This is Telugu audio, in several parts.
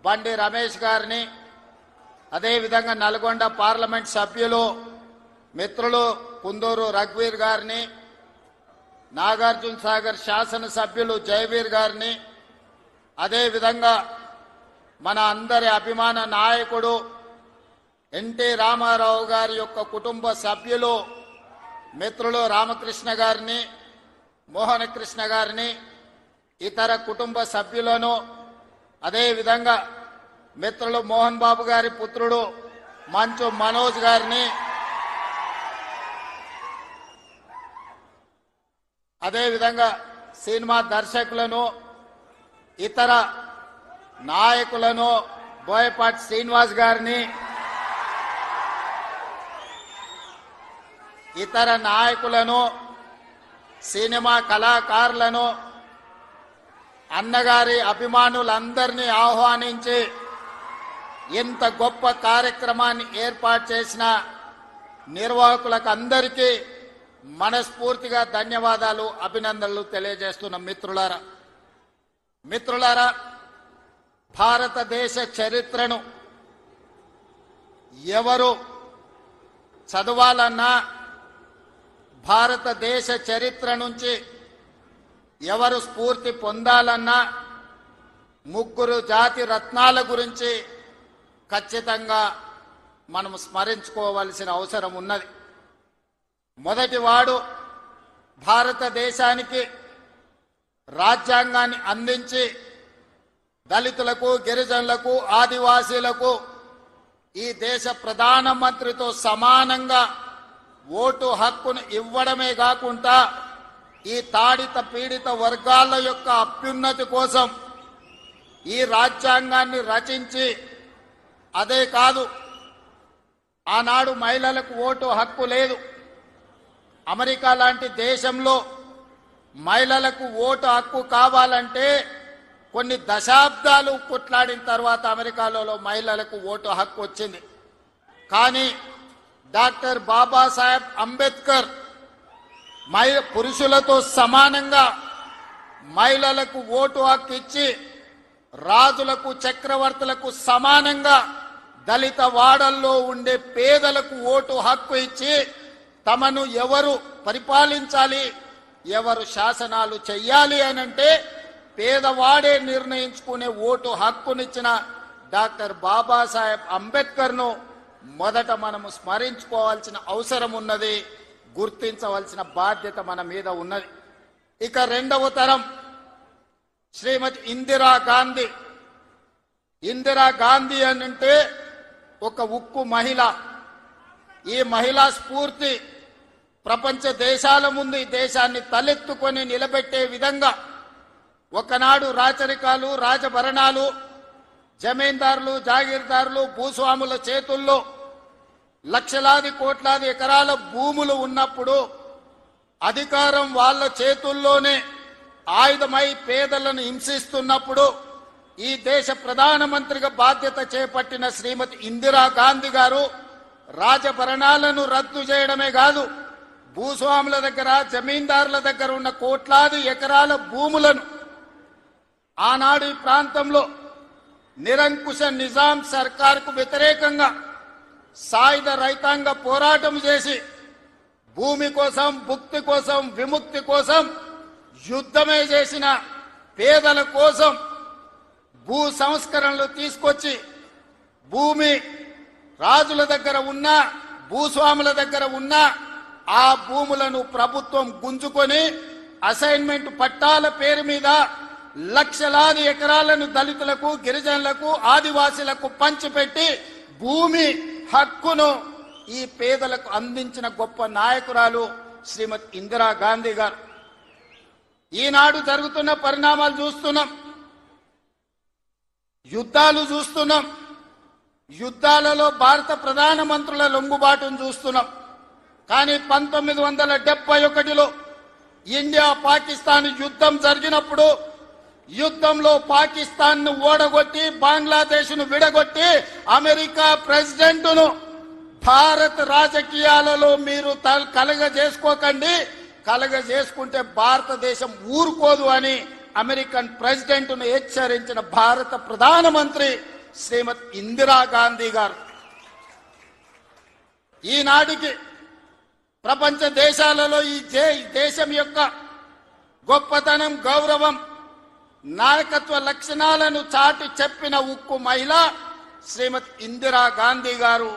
బండి రమేష్ గారిని, అదేవిధంగా నల్గొండ పార్లమెంట్ సభ్యులు మిత్రులు కుందూరు రఘువీర్ గారిని, నాగార్జున సాగర్ శాసనసభ్యులు జయవీర్ గారిని, అదేవిధంగా మన అందరి అభిమాన నాయకుడు ఎన్టీ రామారావు గారి యొక్క కుటుంబ సభ్యులు మిత్రులు రామకృష్ణ గారిని, మోహనకృష్ణ గారిని, ఇతర కుటుంబ సభ్యులను, అదేవిధంగా మిత్రులు మోహన్ బాబు గారి పుత్రుడు మంచు మనోజ్ గారిని, అదేవిధంగా సినిమా దర్శకులను, ఇతర నాయకులను, బోయపాటి శ్రీనివాస్ గారిని, ఇతర నాయకులను, సినిమా కళాకారులను, అన్నగారి అభిమానులందరినీ ఆహ్వానించి ఇంత గొప్ప కార్యక్రమాన్ని ఏర్పాటు చేసిన నిర్వాహకులకు అందరికీ మనస్ఫూర్తిగా ధన్యవాదాలు, అభినందనలు తెలియజేస్తున్న మిత్రులారా, భారతదేశ చరిత్రను ఎవరు చదవాలన్నా, భారతదేశ చరిత్ర నుంచి ఎవరు స్ఫూర్తి పొందాలన్నా ముగ్గురు జాతి రత్నాల గురించి ఖచ్చితంగా మనం స్మరించుకోవాల్సిన అవసరం ఉన్నది. మొదటివాడు భారతదేశానికి రాజ్యాంగాన్ని అందించి దళితులకు, గిరిజనులకు, ఆదివాసీలకు ఈ దేశ ప్రధానమంత్రితో సమానంగా ఓటు హక్కును ఇవ్వడమే కాకుండా ఈ తాడిత పీడిత వర్గాల యొక్క అభ్యున్నతి కోసం ఈ రాజ్యాంగాన్ని రచించి, అదే కాదు ఆనాడు మహిళలకు ఓటు హక్కు లేదు. అమెరికా లాంటి దేశంలో మహిళలకు ఓటు హక్కు కావాలంటే కొన్ని దశాబ్దాలు కొట్లాడిన తర్వాత అమెరికాలో మహిళలకు ఓటు హక్కు వచ్చింది. కానీ డాక్టర్ బాబాసాహెబ్ అంబేద్కర్ పురుషులతో సమానంగా మహిళలకు ఓటు హక్కు ఇచ్చి, రాజులకు, చక్రవర్తులకు సమానంగా దళిత వాడల్లో ఉండే పేదలకు ఓటు హక్కు ఇచ్చి, తమను ఎవరు పరిపాలించాలి, ఎవరు శాసనాలు చెయ్యాలి అనంటే పేదవాడే నిర్ణయించుకునే ఓటు హక్కునిచ్చిన డాక్టర్ బాబాసాహెబ్ అంబేద్కర్ను మొదట మనము స్మరించుకోవాల్సిన అవసరం ఉన్నది, గుర్తించవలసిన బాధ్యత మన మీద ఉన్నది. ఇక రెండవ తరం శ్రీమతి ఇందిరాగాంధీ. ఇందిరాగాంధీ అంటే ఒక ఉక్కు మహిళ. ఈ మహిళా స్ఫూర్తి ప్రపంచ దేశాల ముందు ఈ దేశాన్ని తలెత్తుకొని నిలబెట్టే విధంగా ఒకనాడు రాచరికాలు, రాజభరణాలు, జమీందారులు, జాగీర్దారులు, భూస్వాముల చేతుల్లో లక్షలాది కోట్లాది ఎకరాల భూములు ఉన్నప్పుడు అధికారం వాళ్ళ చేతుల్లోనే ఆయుధమై పేదలను హింసిస్తున్నప్పుడు ఈ దేశ ప్రధానమంత్రిగా బాధ్యత చేపట్టిన శ్రీమతి ఇందిరాగాంధీ గారు రాజభరణాలను రద్దు చేయడమే కాదు, భూస్వాముల దగ్గర, జమీందారుల దగ్గర ఉన్న కోట్లాది ఎకరాల భూములను ఆనాడు ఈ ప్రాంతంలో నిరంకుశ నిజాం సర్కార్కు వ్యతిరేకంగా సాయుధ రైతాంగ పోరాటం చేసి భూమి కోసం, భుక్తి కోసం, విముక్తి కోసం యుద్ధమే చేసిన పేదల కోసం భూ సంస్కరణలు తీసుకొచ్చి భూమి రాజుల దగ్గర ఉన్న, భూస్వాముల దగ్గర ఉన్న ఆ భూములను ప్రభుత్వం గుంజుకొని అసైన్మెంట్ పట్టాల పేరు మీద లక్షలాది ఎకరాలను దళితులకు, గిరిజనులకు, ఆదివాసీలకు పంచిపెట్టి భూమి హక్కును ఈ పేదలకు అందించిన గొప్ప నాయకురాలు శ్రీమతి ఇందిరాగాంధీ గారు. ఈనాడు జరుగుతున్న పరిణామాలు చూస్తున్నాం, యుద్ధాలు చూస్తున్నాం, యుద్ధాలలో భారత ప్రధానమంత్రుల లొంగుబాటును చూస్తున్నాం. కానీ 1971లో ఇండియా పాకిస్తాన్ యుద్ధం జరిగినప్పుడు యుద్ధంలో పాకిస్తాన్ను ఓడగొట్టి బంగ్లాదేశ్ను విడగొట్టి అమెరికా ప్రెసిడెంట్ను భారత్ రాజకీయాలలో మీరు కలగజేసుకోకండి, కలగజేసుకుంటే భారతదేశం ఊరుకోదు అని అమెరికన్ ప్రెసిడెంట్ను హెచ్చరించిన భారత ప్రధానమంత్రి శ్రీమతి ఇందిరాగాంధీ గారు. ఈనాటికి ప్రపంచ దేశాలలో ఈ దేశం యొక్క గొప్పతనం, గౌరవం, నాయకత్వ లక్షణాలను చాటి చెప్పిన ఉక్కు మహిళ శ్రీమతి ఇందిరాగాంధీ గారు.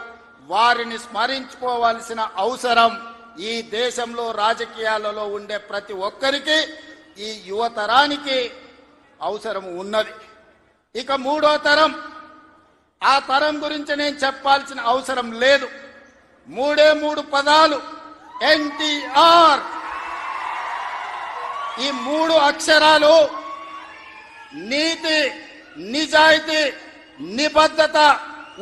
వారిని స్మరించుకోవాల్సిన అవసరం ఈ దేశంలో రాజకీయాలలో ఉండే ప్రతి ఒక్కరికి, ఈ యువతరానికి అవసరం ఉన్నది. ఇక మూడో తరం, ఆ తరం గురించి నేను చెప్పాల్సిన అవసరం లేదు. మూడు పదాలు, ఎన్టీఆర్. ఈ 3 అక్షరాలు నీతి, నిజాయితీ, నిబద్ధత,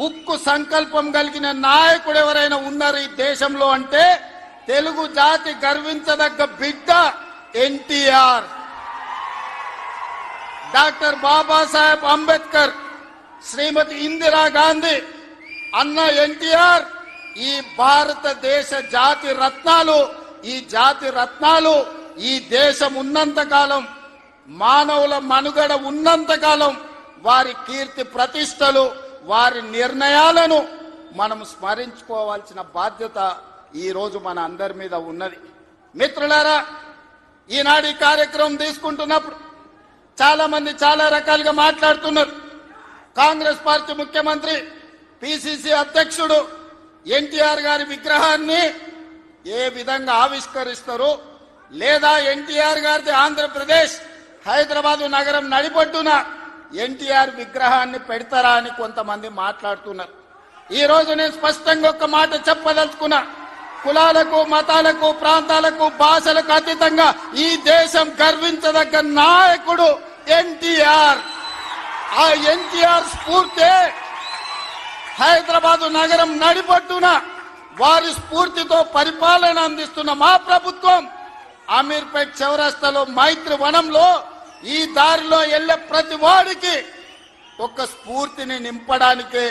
ఉక్కు సంకల్పం కలిగిన నాయకుడు ఎవరైనా ఉన్నారు ఈ దేశంలో అంటే తెలుగు జాతి గర్వించదగ్గ బిడ్డ ఎన్టీఆర్. డాక్టర్ బాబాసాహెబ్ అంబేద్కర్, శ్రీమతి ఇందిరాగాంధీ, అన్న ఎన్టీఆర్ ఈ భారతదేశ జాతి రత్నాలు. ఈ జాతి రత్నాలు ఈ దేశం ఉన్నంతకాలం, మానవుల మనుగడ ఉన్నంతకాలం వారి కీర్తి ప్రతిష్టలు, వారి నిర్ణయాలను మనం స్మరించుకోవాల్సిన బాధ్యత ఈ రోజు మన అందరి మీద ఉన్నది. మిత్రులారా, ఈనాడు ఈ కార్యక్రమం తీసుకుంటున్నప్పుడు చాలా మంది చాలా రకాలుగా మాట్లాడుతున్నారు. కాంగ్రెస్ పార్టీ ముఖ్యమంత్రి, పిసిసి అధ్యక్షుడు ఎన్టీఆర్ గారి విగ్రహాన్ని ఏ విధంగా ఆవిష్కరిస్తారు, లేదా ఎన్టీఆర్ గారిది ఆంధ్రప్రదేశ్ హైదరాబాదు నగరం నడిబొడ్డున ఎన్టీఆర్ విగ్రహాన్ని పెడతారా అని కొంతమంది మాట్లాడుతున్నారు. ఈ రోజు నేను స్పష్టంగా ఒక మాట చెప్పదలుచుకున్నా. కులాలకు, మతాలకు, ప్రాంతాలకు, భాషలకు అతీతంగా ఈ దేశం గర్వించదగ్గ నాయకుడు ఎన్టీఆర్. ఆ ఎన్టీఆర్ స్ఫూర్తి హైదరాబాదు నగరం నడిబొడ్డున వారి స్ఫూర్తితో పరిపాలన అందిస్తున్న మా ప్రభుత్వం అమీర్పేట్ చౌరస్తాలో, మైత్రి వనంలో, ఈ దారిలో వెళ్లే ప్రతి వాడికి ఒక స్ఫూర్తిని నింపడానికే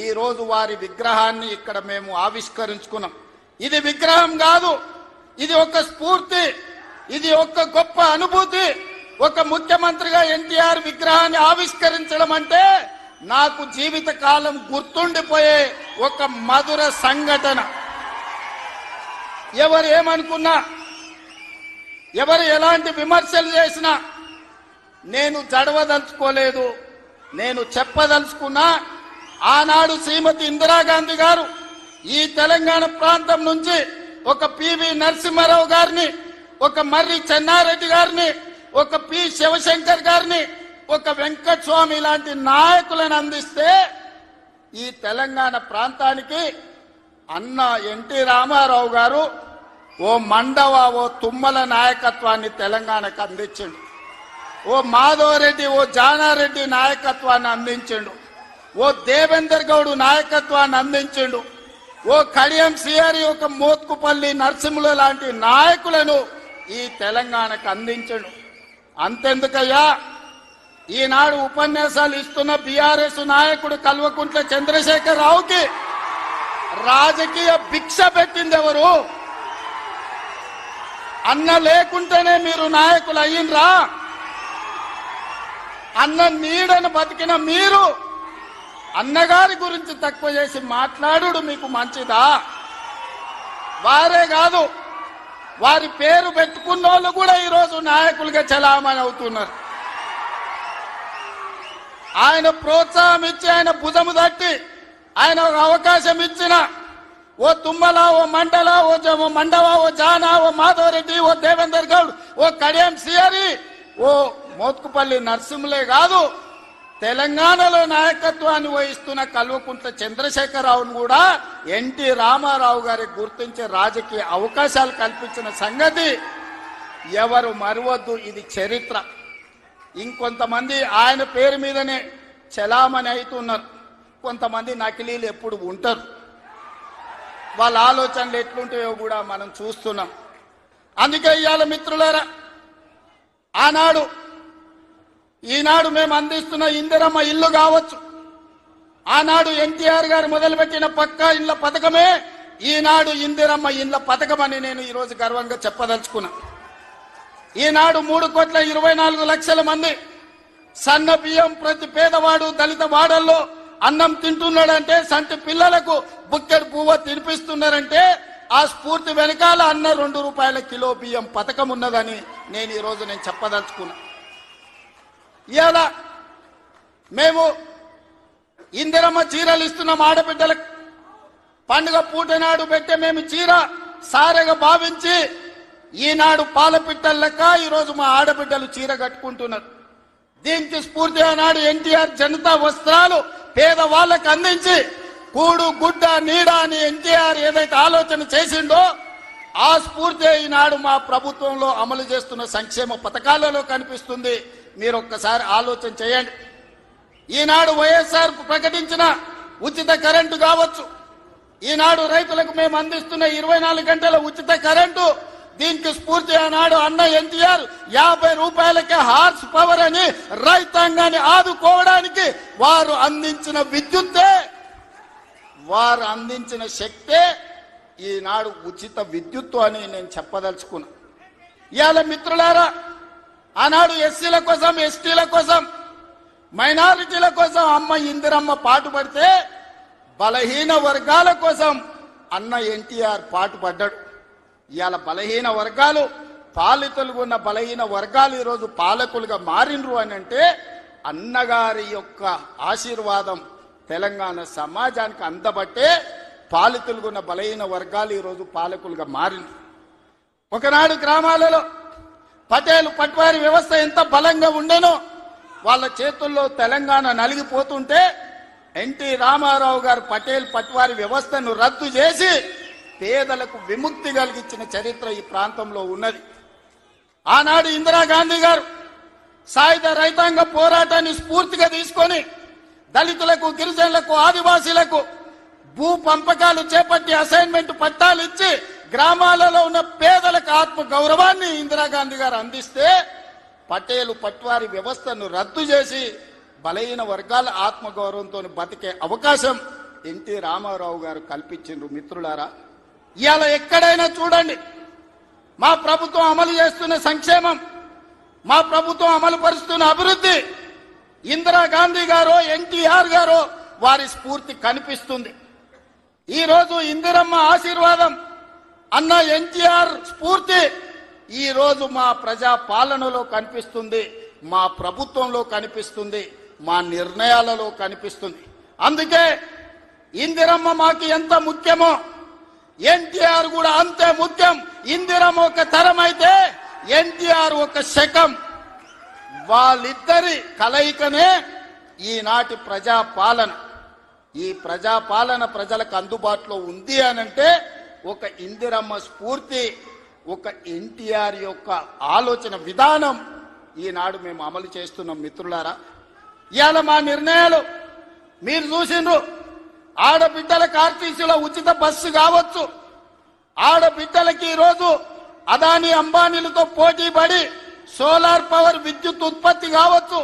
ఈ రోజు వారి విగ్రహాన్ని ఇక్కడ మేము ఆవిష్కరించుకున్నాం. ఇది విగ్రహం కాదు, ఇది ఒక స్ఫూర్తి, ఇది ఒక గొప్ప అనుభూతి. ఒక ముఖ్యమంత్రిగా ఎన్టీఆర్ విగ్రహాన్ని ఆవిష్కరించడం అంటే నాకు జీవిత కాలం గుర్తుండిపోయే ఒక మధుర సంఘటన. ఎవరు ఏమనుకున్నా, ఎవరు ఎలాంటి విమర్శలు చేసినా నేను జడవదలుచుకోలేదు. నేను చెప్పదలుచుకున్నా, ఆనాడు శ్రీమతి ఇందిరాగాంధీ గారు ఈ తెలంగాణ ప్రాంతం నుంచి ఒక పివి నరసింహారావు గారిని, ఒక మర్రి చెన్నారెడ్డి గారిని, ఒక పి శివశంకర్ గారిని, ఒక వెంకటస్వామి లాంటి నాయకులను అందిస్తే ఈ తెలంగాణ ప్రాంతానికి అన్న ఎన్టీ రామారావు గారు ఓ మండవ, ఓ తుమ్మల నాయకత్వాన్ని తెలంగాణకు అందించిండు. ఓ మాధవరెడ్డి, ఓ జానారెడ్డి నాయకత్వాన్ని అందించిండు. ఓ దేవేందర్ గౌడ్ నాయకత్వాన్ని అందించిండు. ఓ కడియం సిఆరి, ఒక మోత్కుపల్లి నరసింహుల లాంటి నాయకులను ఈ తెలంగాణకు అందించిండు. అంతెందుకయ్యా, ఈనాడు ఉపన్యాసాలు ఇస్తున్న బీఆర్ఎస్ నాయకుడు కల్వకుంట్ల చంద్రశేఖర్ రావుకి రాజకీయ భిక్ష పెట్టింది ఎవరు? అన్న లేకుంటేనే మీరు నాయకులు అయ్యిండ్రా? అన్న నీడను బతికిన మీరు అన్నగారి గురించి తక్కువ చేసి మాట్లాడు మీకు మంచిదా? వారే కాదు, వారి పేరు పెట్టుకున్న వాళ్ళు కూడా ఈరోజు నాయకులుగా చలామణి అవుతున్నారు. ఆయన ప్రోత్సాహం ఇచ్చి, ఆయన భుజము తట్టి, ఆయన ఒక అవకాశం ఇచ్చిన ఓ తుమ్మల, ఓ మండల, ఓ మండవ, ఓ జానా, ఓ మాధవరెడ్డి, ఓ దేవేందర్ గౌడ్, ఓ కడియం సిఆరి, ఓ మోత్కుపల్లి నరసింహులే కాదు, తెలంగాణలో నాయకత్వాన్ని వహిస్తున్న కల్వకుంట్ల చంద్రశేఖరరావును కూడా ఎన్టీ రామారావు గారికి గుర్తించే రాజకీయ అవకాశాలు కల్పించిన సంగతి ఎవరు మరవద్దు. ఇది చరిత్ర. ఇంకొంతమంది ఆయన పేరు మీదనే చలామణి అవుతున్నారు. కొంతమంది నకిలీలు ఎప్పుడు ఉంటారు. వాళ్ళ ఆలోచనలు ఎట్లుంటాయో కూడా మనం చూస్తున్నాం. అందుకే ఇవాళ మిత్రులారా, ఆనాడు ఈనాడు మేము అందిస్తున్న ఇందిరమ్మ ఇల్లు కావచ్చు, ఆనాడు ఎన్టీఆర్ గారు మొదలుపెట్టిన పక్కా ఇళ్ల పథకమే ఈనాడు ఇందిరమ్మ ఇళ్ల పథకం అని నేను ఈరోజు గర్వంగా చెప్పదలుచుకున్నా. ఈనాడు 3,24,00,000 మంది సన్న బియ్యం ప్రతి పేదవాడు దళిత వాడల్లో అన్నం తింటున్నాడంటే, సంటి పిల్లలకు బుక్కెడు పువ్వు తినిపిస్తున్నారంటే ఆ స్ఫూర్తి వెనకాల అన్న 2 రూపాయల కిలో బియ్యం పథకం ఉన్నదని నేను ఈరోజు చెప్పదలుచుకున్నా. ఇవాళ మేము ఇందిరమ్మ చీరలు ఇస్తున్నాం ఆడబిడ్డలకు. పండుగ పూట నాడు పెట్టే మేము చీర సారెగా భావించి ఈనాడు పాలపిట్టల లెక్క ఈరోజు మా ఆడబిడ్డలు చీర కట్టుకుంటున్నారు. దీనికి స్ఫూర్తి ఆనాడు ఎన్టీఆర్ జనతా వస్త్రాలు పేదవాళ్ళకు అందించి కూడు గుడ్డ నీడ అని ఎన్టీఆర్ ఏదైతే ఆలోచన చేసిండో ఆ స్ఫూర్తి ఈనాడు మా ప్రభుత్వంలో అమలు చేస్తున్న సంక్షేమ పథకాలలో కనిపిస్తుంది. మీరు ఒక్కసారి ఆలోచన చేయండి. ఈనాడు వైఎస్ఆర్ ప్రకటించిన ఉచిత కరెంటు కావచ్చు, ఈనాడు రైతులకు మేము అందిస్తున్న 24 గంటల ఉచిత కరెంటు, దీనికి స్ఫూర్తి ఆనాడు అన్న ఎన్టీఆర్ 50 రూపాయలకే హార్స్ పవర్ అని రైతాంగాన్ని ఆదుకోవడానికి వారు అందించిన విద్యుత్తే, వారు అందించిన శక్తే ఈనాడు ఉచిత విద్యుత్తు అని నేను చెప్పదలుచుకున్నా. ఇవాళ మిత్రులారా, ఆనాడు ఎస్సీల కోసం, ఎస్టీల కోసం, మైనారిటీల కోసం అమ్మ ఇందిరమ్మ పాటుపడితే బలహీన వర్గాల కోసం అన్న ఎన్టీఆర్ పాటుపడ్డాడు. ఇవాళ బలహీన వర్గాలు, పాలితులుగా ఉన్న బలహీన వర్గాలు ఈరోజు పాలకులుగా మారినరు అని అంటే అన్నగారి యొక్క ఆశీర్వాదం తెలంగాణ సమాజానికి అందబట్టే పాలితులుగా ఉన్న బలహీన వర్గాలు ఈరోజు పాలకులుగా మారినరు. ఒకనాడు గ్రామాలలో పటేల్ పట్వారి వ్యవస్థ ఎంత బలంగా ఉండేనో, వాళ్ళ చేతుల్లో తెలంగాణ నలిగిపోతుంటే ఎన్టీ రామారావు గారు పటేల్ పట్వారి వ్యవస్థను రద్దు చేసి పేదలకు విముక్తి కలిగించిన చరిత్ర ఈ ప్రాంతంలో ఉన్నది. ఆనాడు ఇందిరాగాంధీ గారు సాయుధ రైతాంగ పోరాటాన్ని స్ఫూర్తిగా తీసుకొని దళితులకు, గిరిజనులకు, ఆదివాసీలకు భూ పంపకాలు చేపట్టి అసైన్మెంట్ పట్టాలు ఇచ్చి గ్రామాలలో ఉన్న పేదలకు ఆత్మ గౌరవాన్ని ఇందిరాగాంధీ గారు అందిస్తే పటేలు పట్వారి వ్యవస్థను రద్దు చేసి బలహీన వర్గాల ఆత్మగౌరవంతో బతికే అవకాశం ఎన్టీ రామారావు గారు కల్పించిండ్రు. మిత్రులారా, ఇవాళ ఎక్కడైనా చూడండి మా ప్రభుత్వం అమలు చేస్తున్న సంక్షేమం, మా ప్రభుత్వం అమలు పరుస్తున్న అభివృద్ధి ఇందిరాగాంధీ గారో ఎన్టీఆర్ గారో వారి స్ఫూర్తి కనిపిస్తుంది. ఈరోజు ఇందిరమ్మ ఆశీర్వాదం, అన్న ఎన్టీఆర్ స్ఫూర్తి ఈరోజు మా ప్రజా పాలనలో కనిపిస్తుంది, మా ప్రభుత్వంలో కనిపిస్తుంది, మా నిర్ణయాలలో కనిపిస్తుంది. అందుకే ఇందిరమ్మ మాకు ఎంత ముఖ్యమో ఎన్టీఆర్ కూడా అంతే ముఖ్యం. ఇందిరమ్మ ఒక తరం అయితే ఎన్టీఆర్ ఒక శకం. వాళ్ళిద్దరి కలయికనే ఈనాటి ప్రజాపాలన. ఈ ప్రజాపాలన ప్రజలకు అందుబాటులో ఉంది అనంటే ఒక ఇందిరమ్మ స్ఫూర్తి, ఒక ఎన్టీఆర్ యొక్క ఆలోచన విధానం ఈనాడు మేము అమలు చేస్తున్నాం. మిత్రులారా, ఇవాళ మా నిర్ణయాలు మీరు చూసిండ్రు. ఆడబిడ్డలకు ఆర్టీసీలో ఉచిత బస్సు కావచ్చు, ఆడబిడ్డలకి ఈరోజు అదానీ అంబానీలతో పోటీ పడి సోలార్ పవర్ విద్యుత్ ఉత్పత్తి కావచ్చు,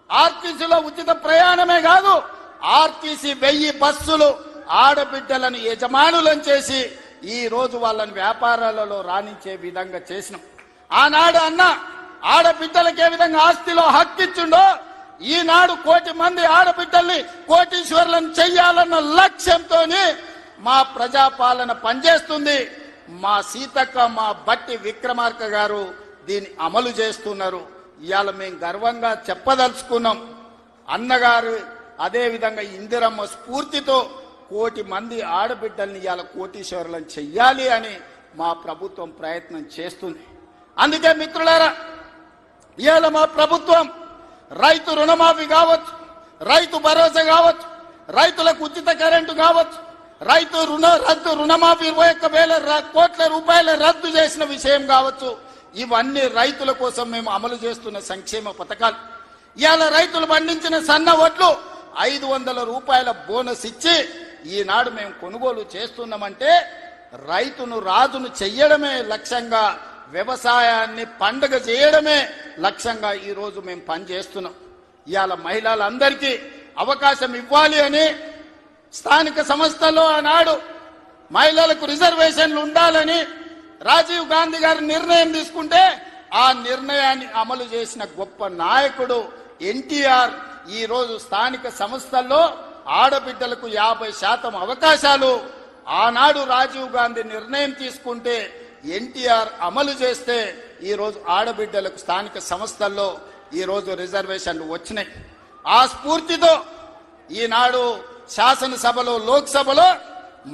ఆర్టీసీలో ఉచిత ప్రయాణమే కాదు, ఆర్టీసీ 1000 బస్సులు ఆడబిడ్డలను యజమానులను చేసి ఈ రోజు వాళ్ళని వ్యాపారాలలో రాణించే విధంగా చేసినాం. ఆనాడు అన్న ఆడబిడ్డలకు ఏ విధంగా ఆస్తిలో హక్కిచ్చుండో ఈనాడు 1 కోటి మంది ఆడబిడ్డల్ని కోటీశ్వరులను చెయ్యాలన్న లక్ష్యంతో మా ప్రజాపాలన పనిచేస్తుంది. మా సీతక్క, మా బట్టి విక్రమార్క గారు దీన్ని అమలు చేస్తున్నారు. ఇవాళ మేము గర్వంగా చెప్పదలుచుకున్నాం, అన్నగారు అదే విధంగా ఇందిరమ్మ స్ఫూర్తితో 1 కోటి మంది ఆడబిడ్డల్ని ఇవాళ కోటీశ్వరులను చెయ్యాలి అని మా ప్రభుత్వం ప్రయత్నం చేస్తుంది. అందుకే మిత్రులారా, ఇవాళ మా ప్రభుత్వం రైతు రుణమాఫీ కావచ్చు, రైతు భరోసా కావచ్చు, రైతులకు ఉచిత కరెంటు కావచ్చు, రైతు రుణమాఫీ 21,000 కోట్ల రూపాయల రద్దు చేసిన విషయం కావచ్చు, ఇవన్నీ రైతుల కోసం మేము అమలు చేస్తున్న సంక్షేమ పథకాలు. ఇవాళ రైతులు పండించిన సన్న వడ్లు 500 రూపాయల బోనస్ ఇచ్చి ఈనాడు మేము కొనుగోలు చేస్తున్నామంటే రైతును రాజును చెయ్యడమే లక్ష్యంగా, వ్యవసాయాన్ని పండుగ చేయడమే లక్ష్యంగా ఈరోజు మేము పనిచేస్తున్నాం. ఇవాళ మహిళలందరికీ అవకాశం ఇవ్వాలి అని స్థానిక సంస్థల్లో ఆనాడు మహిళలకు రిజర్వేషన్లు ఉండాలని రాజీవ్ గాంధీ గారు నిర్ణయం తీసుకుంటే ఆ నిర్ణయాన్ని అమలు చేసిన గొప్ప నాయకుడు ఎన్టీఆర్ ఈ రోజు స్థానిక సంస్థల్లో ఆడబిడ్డలకు 50% అవకాశాలు ఆనాడు రాజీవ్ గాంధీ నిర్ణయం తీసుకుంటే ఎన్టీఆర్ అమలు చేస్తే ఈ రోజు ఆడబిడ్డలకు స్థానిక సంస్థల్లో ఈ రోజు రిజర్వేషన్లు వచ్చినాయి. ఆ స్ఫూర్తితో ఈనాడు శాసనసభలో లోక్సభలో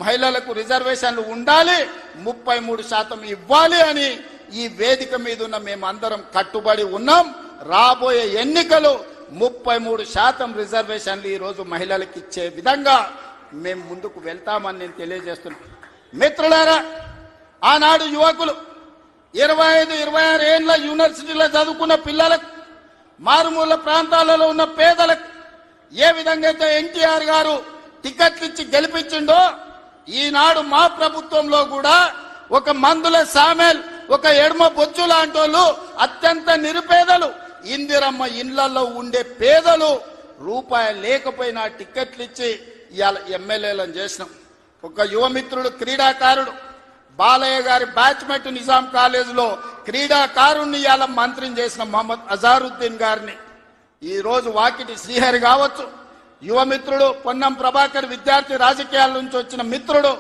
మహిళలకు రిజర్వేషన్లు ఉండాలి, 33% ఇవ్వాలి అని ఈ వేదిక మీద ఉన్న మేమందరం కట్టుబడి ఉన్నాం. రాబోయే ఎన్నికలు 33% రిజర్వేషన్లు ఈ రోజు మహిళలకు ఇచ్చే విధంగా మేము ముందుకు వెళ్తామని నేను తెలియజేస్తున్నాను. మిత్రులారా, ఆనాడు యువకులు 25-26 ఏళ్ల యూనివర్సిటీలో చదువుకున్న పిల్లలకు, మారుమూల ప్రాంతాలలో ఉన్న పేదలకు ఏ విధంగా అయితే ఎన్టీఆర్ గారు టికెట్లు ఇచ్చి గెలిపించిండో ఈనాడు మా ప్రభుత్వంలో కూడా ఒక మందుల సామెల్, ఒక ఎడమ బొచ్చు లాంటి వాళ్ళు అత్యంత నిరుపేదలు, ఇందిరమ్మ ఇండ్లలో ఉండే పేదలు రూపాయి లేకపోయినా టికెట్లు ఇచ్చి ఇవాళ ఎమ్మెల్యేలను చేసినాం. ఒక యువమిత్రుడు క్రీడాకారుడు బాలయ్య గారి బ్యాచ్మెట్ నిజాం కాలేజీలో క్రీడాకారుణ్ణి ఇవాళ మంత్రిని చేసిన మహమ్మద్ అజారుద్దీన్ గారిని ఈ రోజు వాకిటి శ్రీహరి కావచ్చు, యువమిత్రుడు పొన్నం ప్రభాకర్ విద్యార్థి రాజకీయాల నుంచి వచ్చిన మిత్రుడు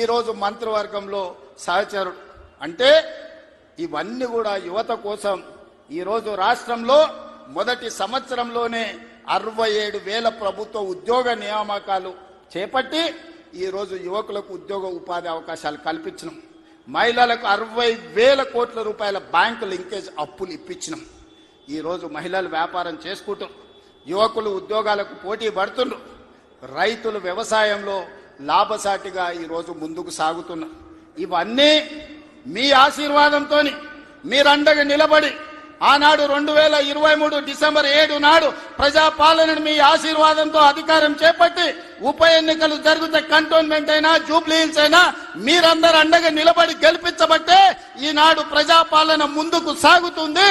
ఈ రోజు మంత్రివర్గంలో సహచరుడు. అంటే ఇవన్నీ కూడా యువత కోసం ఈ రోజు రాష్ట్రంలో మొదటి సంవత్సరంలోనే 67,000 ప్రభుత్వ ఉద్యోగ నియామకాలు చేపట్టి ఈ రోజు యువకులకు ఉద్యోగ ఉపాధి అవకాశాలు కల్పించినాం. మహిళలకు 60,000 కోట్ల రూపాయల బ్యాంకు లింకేజ్ అప్పులు ఇప్పించినాం. ఈ రోజు మహిళలు వ్యాపారం చేసుకుంటూ యువకులు ఉద్యోగాలకు పోటీ పడుతుండ్రు. రైతులు వ్యవసాయంలో లాభసాటిగా ఈ రోజు ముందుకు సాగుతున్నారు. ఇవన్నీ మీ ఆశీర్వాదంతో మీరండగా నిలబడి ఆనాడు 2023 డిసెంబర్ 7 నాడు ప్రజాపాలనను మీ ఆశీర్వాదంతో అధికారం చేపట్టి ఉప ఎన్నికలు జరిగితే కంటోన్మెంట్ అయినా జూబ్లీ హిల్స్ అయినా మీరందరూ అండగా నిలబడి గెలిపించబట్టే ఈనాడు ప్రజాపాలన ముందుకు సాగుతుంది.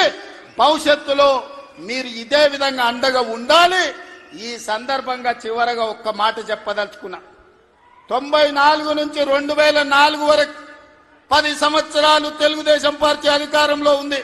భవిష్యత్తులో మీరు ఇదే విధంగా అండగా ఉండాలి. ఈ సందర్భంగా చివరగా ఒక్క మాట చెప్పదలుచుకున్నా. 94 నుంచి 2004 వరకు 10 సంవత్సరాలు తెలుగుదేశం పార్టీ అధికారంలో ఉంది.